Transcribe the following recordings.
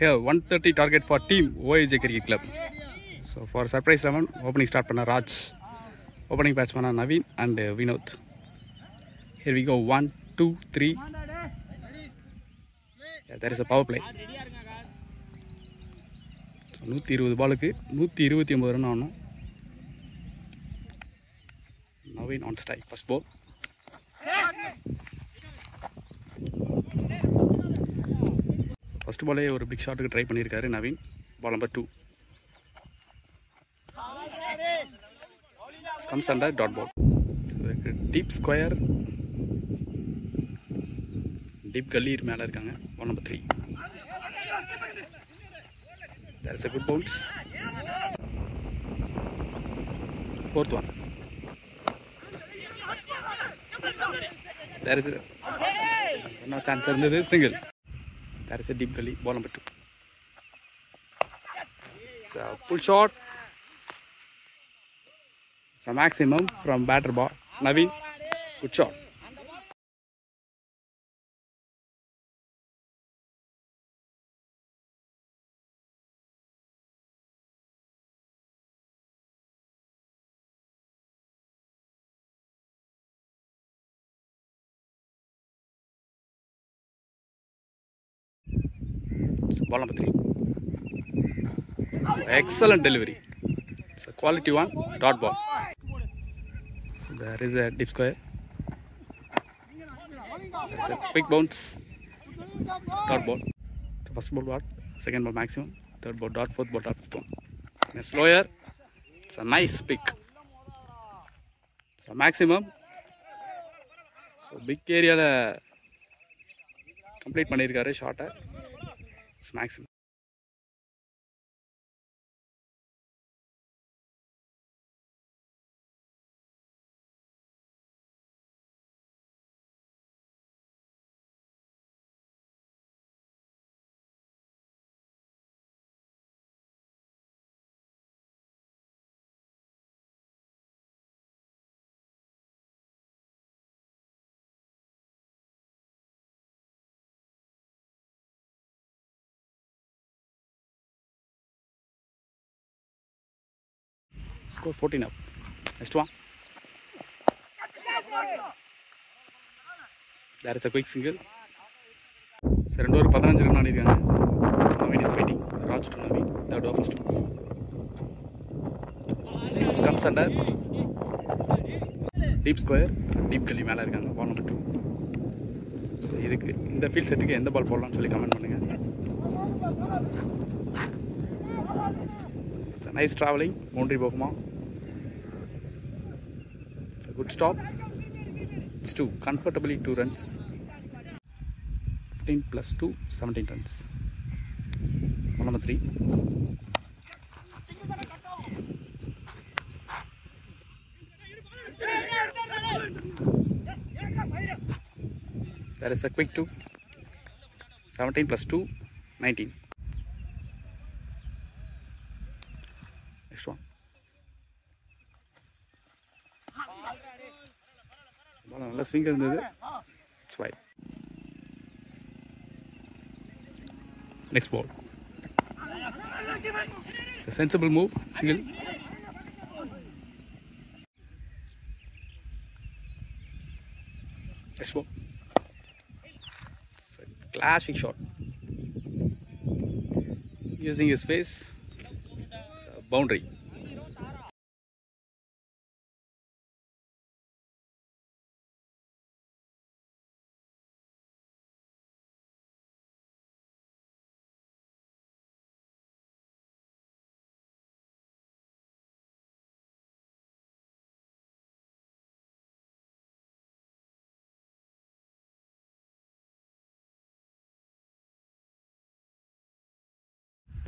Here 130 target for team OAJ Cricket Club. So for surprise 11, opening start panna Raj, opening batsman Naveen and Vinod. Here we go, 1, 2, 3. Yeah, there is a power play. 120 பாலுக்கு 129 run ஆகணும். Naveen on strike, first ball. First ball ஒரு big shot க்கு try பண்ணிருக்காரு Naveen. Ball number 2. Comes under dot ball. So deep square. Deep gully மேல இருக்காங்க. Ball number 3. There is a good bounce. Fourth one. There is no chance இருந்தது single. There is a deep gully. Ball number 2. So pull shot. So maximum from batter ball. Naveen, good shot. Ball number 3. Excellent delivery. It's a quality one. Dot ball. So there is a deep square. There's a quick bounce. Dot ball. So first ball dot. Second ball maximum. Third ball dot. Fourth ball dot. Fifth one. And slower. It's a nice pick. So maximum. So big area la complete பண்ணிருக்காரு ஷாட்டை. It's maximum. Score 14 up. Next one. There is a quick single. So, 2 over 15 run ஆடிருக்காங்க. Naveen is waiting. Raj to Naveen. Third over first. This comes under deep square. Deep gully மேல இருக்காங்க. Ball number 2. So, இதுக்கு இந்த field செட்டுக்கு எந்த பால் போடலாம்னு சொல்லி comment பண்ணுங்க. It's a nice traveling. Boundary போகுமா? Good stop. It's 2. Comfortably 2 runs. 15 plus 2, 17 runs. Ball number 3. There is a quick 2. 17 plus 2, 19. Next one. நல்ல ஸ்விங் இருந்தது. It's wide. Next ball. It's a sensible move. Single. Next ball. It's a classic shot. Using his face. It's a boundary.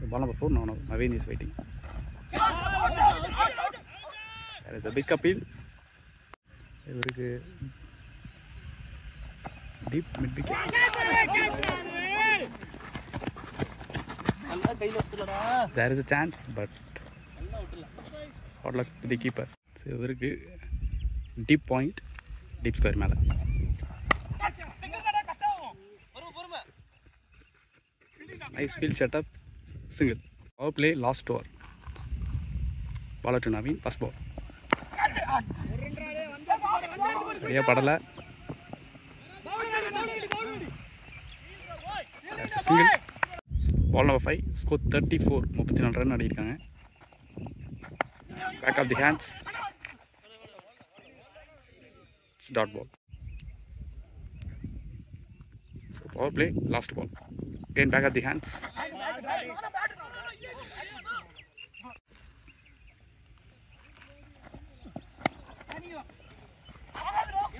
So ball number 4. No, Naveen is waiting. There is a big appeal. Deep mid wicket. There is a chance, but hard luck to the keeper. So deep point, deep square மேல. Nice field setup. Single. Power play last over. Ball to Naveen. First ball. சரியா படல. That's a single. Ball number 5. Score 34. 34 run அடிச்சிருக்காங்க. Back of the hands. It's dot ball. So power play, last ball. Again back of the hands.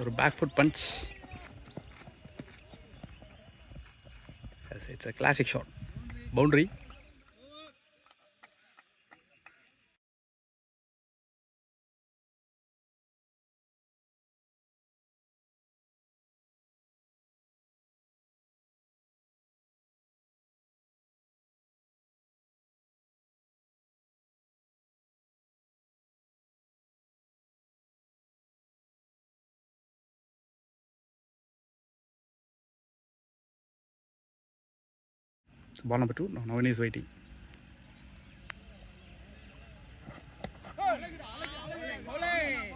Or back foot punch. Yes, it's a classic shot. Boundary. So ball number 2. No one is waiting.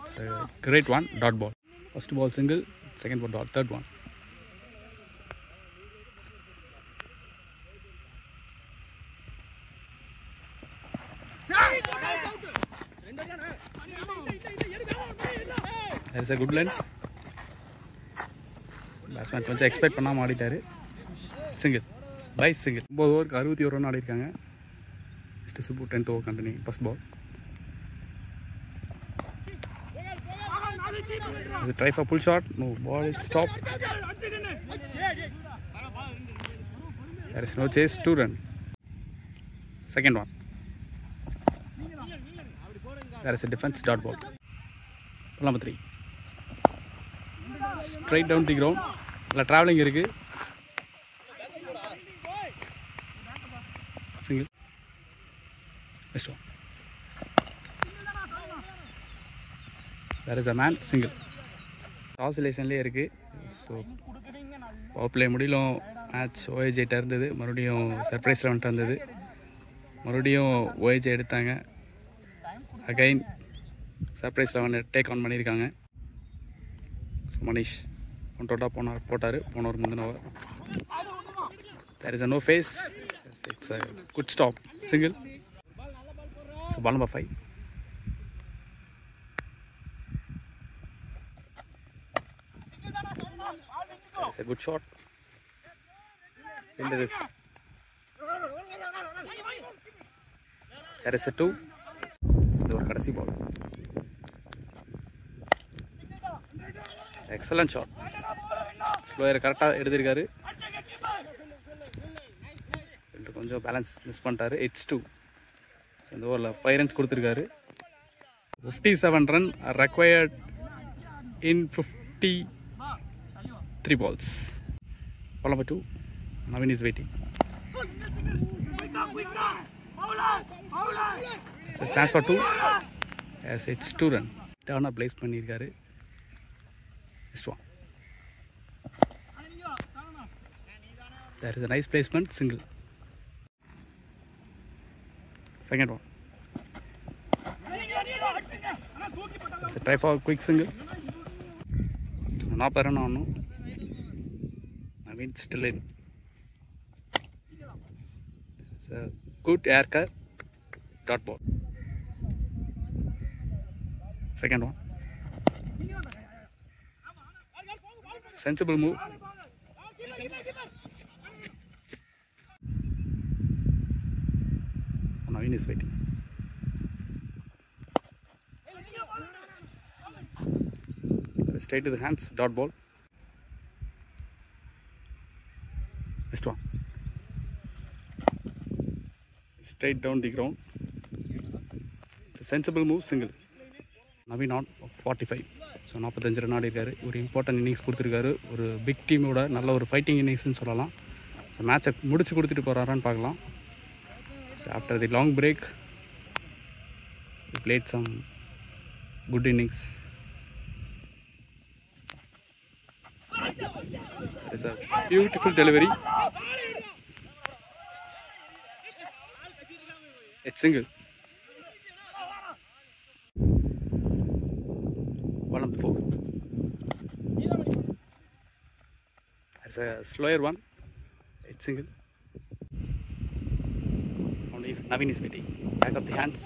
It's a great one. Dot ball. First ball single. Second ball dot. Third one. There is a good length. Batsman கொஞ்சம் expect பண்ணாம ஆடிட்டாரு. Single. By single. 9 ஓவருக்கு 61 run ஆடிருக்காங்க. Mr. Subbu 10th over continue. First ball. The try for pull shot. No ball. Stop. There is no chase. 2 run. Second one. There is a defense. Dot ball. Ball number 3. Straight down the ground. Traveling இருக்கு. Single. Next one. There is a man. Single. Oscillation இருக்கு. So power play முடியலும் match ஓஏஜிட்ட இருந்தது. மறுபடியும் surprise round இருந்தது. மறுபடியும் ஓஏஜி எடுத்தாங்க. Again surprise round take on பண்ணியிருக்காங்க. So Manish ஒன்றோட்டா போட்டார் போன ஒரு முந்தின over. There is a no face. It's a good stop. Single. So ball number 5. It's a good shot. Into this. There is a 2. So the kadasi ball. Excellent shot. Slower correct எடுத்திருக்காரு. கொஞ்சம் balance miss பண்ணிட்டாரு. It's 2. So இந்த ஓவரில் 5 runs கொடுத்துருக்காரு. 57 run required in 53 balls. Ball number 2. Naveen is waiting. It's a chance for 2. Yes, it's 2 run. Turn up place பண்ணியிருக்காரு. This one. There is a nice placement. Single. Second one. It's a try for a quick single. Not run on. I mean, still in. It's a good haircut. Dot ball. Second one. Sensible move. Naveen is waiting. Straight to the hands. Dot ball. Next one. Straight down the ground. It's a sensible move. Single. Naveen on 45. So 45 run ஆடிருக்காரு. ஒரு important innings கொடுத்துருக்காரு. ஒரு big டீமோட நல்ல ஒரு fighting இன்னிங்ஸ்னு சொல்லலாம். So மேட்சை முடிச்சு கொடுத்துட்டு போகிறாரான்னு பார்க்கலாம். So after the long break he played some good innings. It's a beautiful delivery. It's single. 1 on 4. There's a slower one. It's single. Only Naveen is waiting. Back of the hands.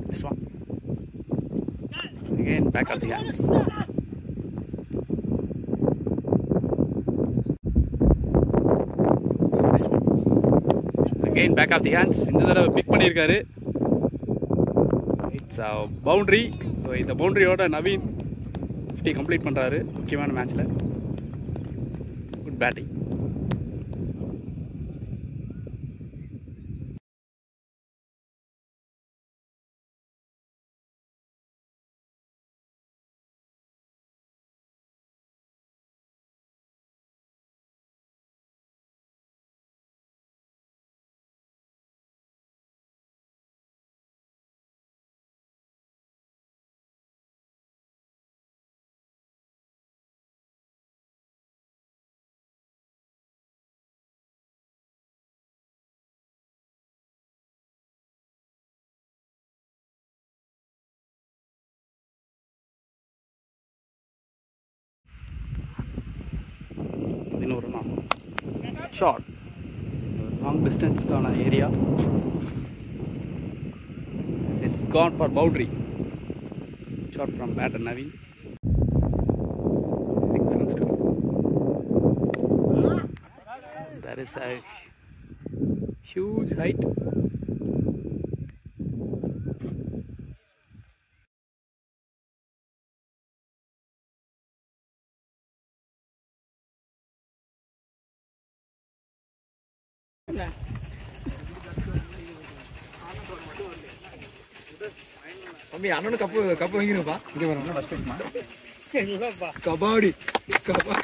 This one. Again, back of the hands. This one. Again, back of the hands. இந்த தடவை big பண்ணியிருக்காரு. It's a boundary. So இந்த பவுண்டரியோட Naveen 50 complete பண்ணுறாரு முக்கியமான மேட்ச்சில். Good batting. இன்னொரு short long டிஸ்டன்ஸ்க்கான area. It's gone for boundary. Shot from batter Naveen. 6 runs to go. That is a huge height. தம்பி அண்ணனு கப்பு வாங்கிருப்பா. இங்க வரணும் ஃபர்ஸ்ட் பேஸ்மா. இல்லப்பா கபாடி கபாடி